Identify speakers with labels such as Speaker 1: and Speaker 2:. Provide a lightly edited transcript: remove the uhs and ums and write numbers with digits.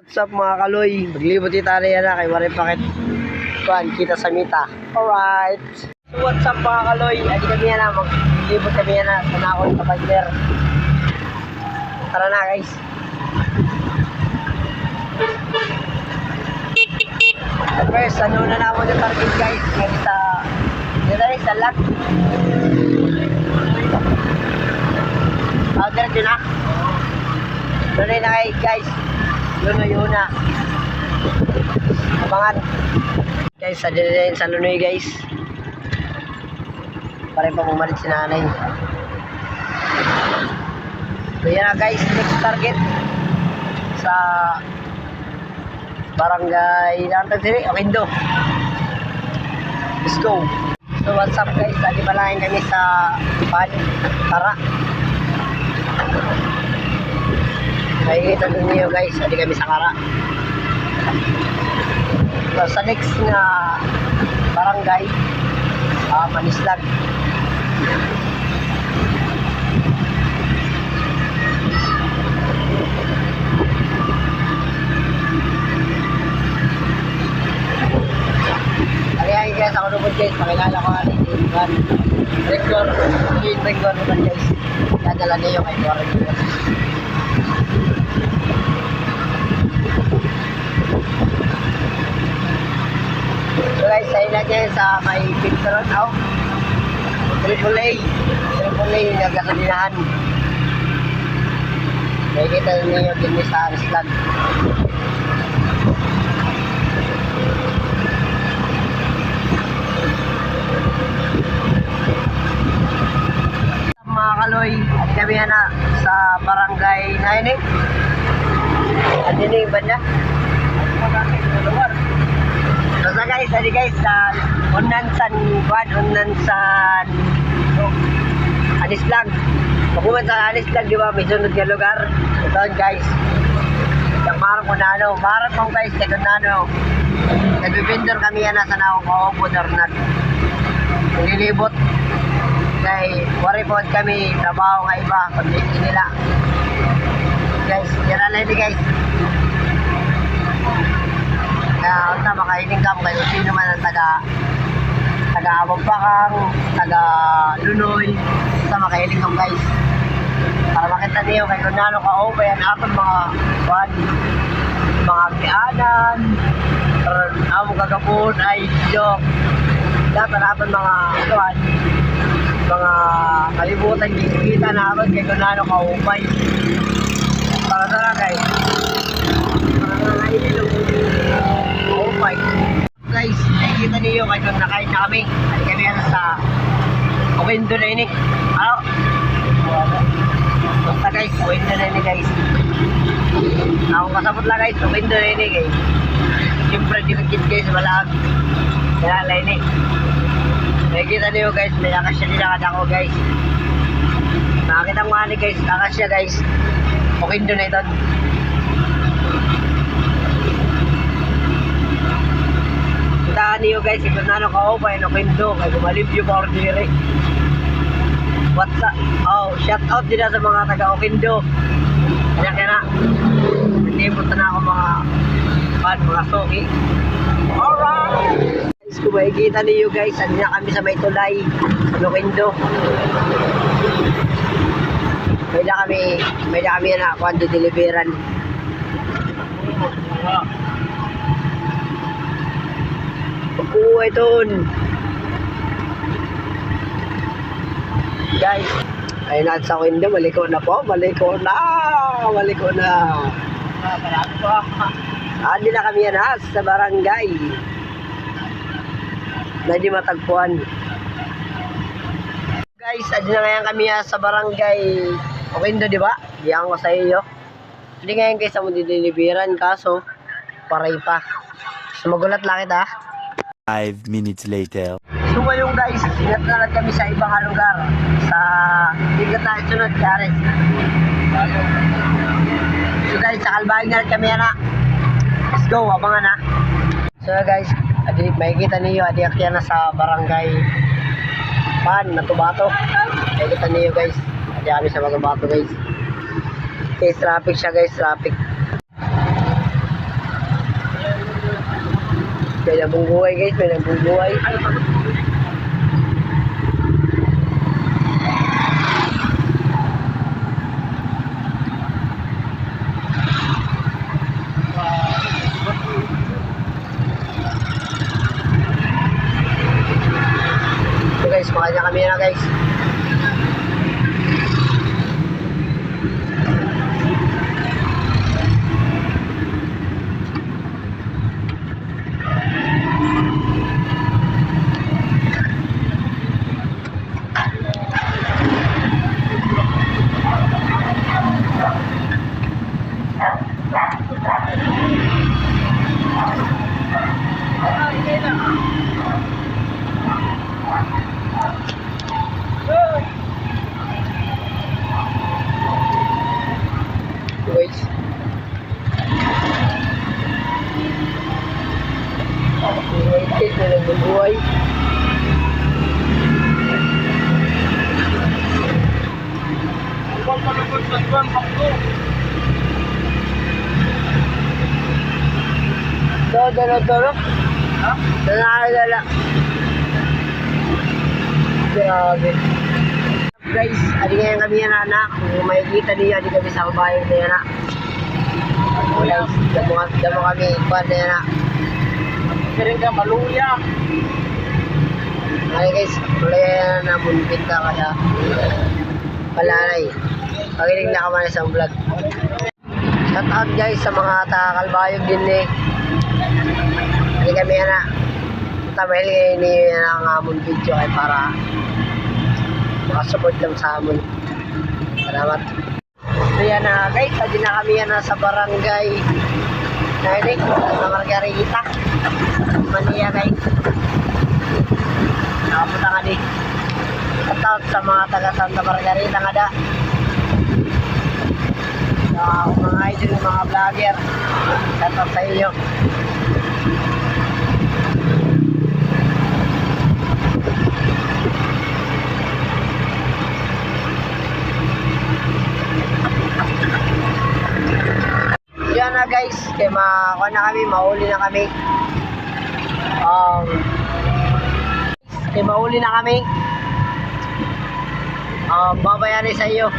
Speaker 1: What's up mga kaloy? Maglibot kita na yan kay Warin Pakit. Kuhan, kita sa mita. Alright. So what's up mga kaloy? Adi kami yan na. Maglibot kami yan na. Sanakon sa Bagler. Tara na guys. First, ano na naman yung target guys. Ngayon sa lock. Diretso na. Lunoy na kayo guys. Lunoy una. Abangan. Guys, sa din sa lunoy guys. Pare pa bumalik si nanay. So yan na guys, next target. Sa barangay Nantag Siri, Oquindo. Let's go. So what's up guys, lagi palain kami sa Tara. Nakikita din niyo guys, hindi kami sa Kara. So sa next na barangay, Manislag. Kaya guys, ako nubod guys, pakilala ko nga rin yung Rector naman guys. Dadala niyo kay Warren. So guys, sa ina dyan sa may Pintaron out. Triple A yung nagkakalinahan. Nakikita niyo din sa Island. Mga kaloy, kami na sa barangay Nainig. Ano na yung banda? So guys, adi guys, sa Unansan Anislag. Pagkuman sa Anislag, di ba, may sunod nga lugar. Ito guys. Yung marang ko na ano, marang ko guys, ito na ano. Nagbibindor kami yan sa naong kaupo, Dornad. Nililibot. Kaya wari po kami, trabaho nga iba, kundi nila. Guys, yan na hindi guys. Unta makailing ka mo kayo sino man ang taga-Abagpakang, taga-Lunoy. Unta makailing ka mo guys. Para makita niyo kayo kung nano ka o yan aton mga kianan, amo kagapon ay joke. Dapat aton mga kalibutan kita na aton kay kung nano ka upay. Para tara guys. Para naililong upay. Guys, nakikita niyo kayo nakain na kami. Ay kami sa Oquindo na ini. Ano? Basta guys, Oquindo na ini guys. Ako kasabot lang guys, Oquindo na ini guys. Siyempre, dinagkit guys, malag. Kaya ini. Nakikita niyo guys, may akasya nilakad ako guys. Nakakita mo nga guys, akasya guys. Oquindo na ito. Puntahan niyo guys, ito na ano ka pa, Oquindo, kaya gumalibyo pa ordinary. What's up? Oh, shout out din sa mga taga Oquindo. Kaya na. Hindi punta na ako mga soki. Alright! Guys, kung makikita niyo guys, andun na kami sa may tulay, sa Oquindo. May na kami na ako ang dideliveran. Pagkuha ito. Guys, ay nasa Oquindo, maliko na po, maliko na. Andi na kami yan sa barangay. Medyo matagpuan. Guys, andi na ngayon kami sa barangay Oquindo, di ba? Diyan ko sa iyo. Hindi ngayon guys, mo dideliveran kaso paray pa. So magulat lang kita.
Speaker 2: 5 minutes later.
Speaker 1: So ngayon guys, sinatnalat kami sa ibang lugar. Sa bigat na sunod, Kares. So guys, sa Kalbahin na kami na. Let's go, abangan na. So guys, makikita niyo, adiak yan na sa barangay Natubato. Makikita niyo guys, adiak kami sa Natubato guys. Okay, traffic siya guys, traffic. May nabungbuhay guys, may nabungbuhay. So guys, makanya kami na guys. Guys. Wait, may nabungbuhay. Dalo. Ha? Dala. Grabe. Guys, adi ngayon kami yan anak. Kung makikita niyo, adi kami sa kabayan na yan anak. Guys, damo kami ikwan na yan anak. Kaya ka maluya. Okay guys, malaya na munpit na kada palanay. Pagiling na ka man sa vlog. Shout out guys sa mga takalbayog din eh. Hindi kami na tamahil ngayon ni amon video ay para makasupport lang sa amon. Salamat. So yan na guys, hindi na kami yan sa barangay Nainik, sa Margarita Mania guys. Nakapunta nga di. Shout out sa mga taga Santa Margarita nga da. Mga idol, mga vlogger, shout out sa inyo. Yan na guys, kaya makakuha na kami, mahuli na kami. Kaya mahuli na kami. Babayari sa iyo.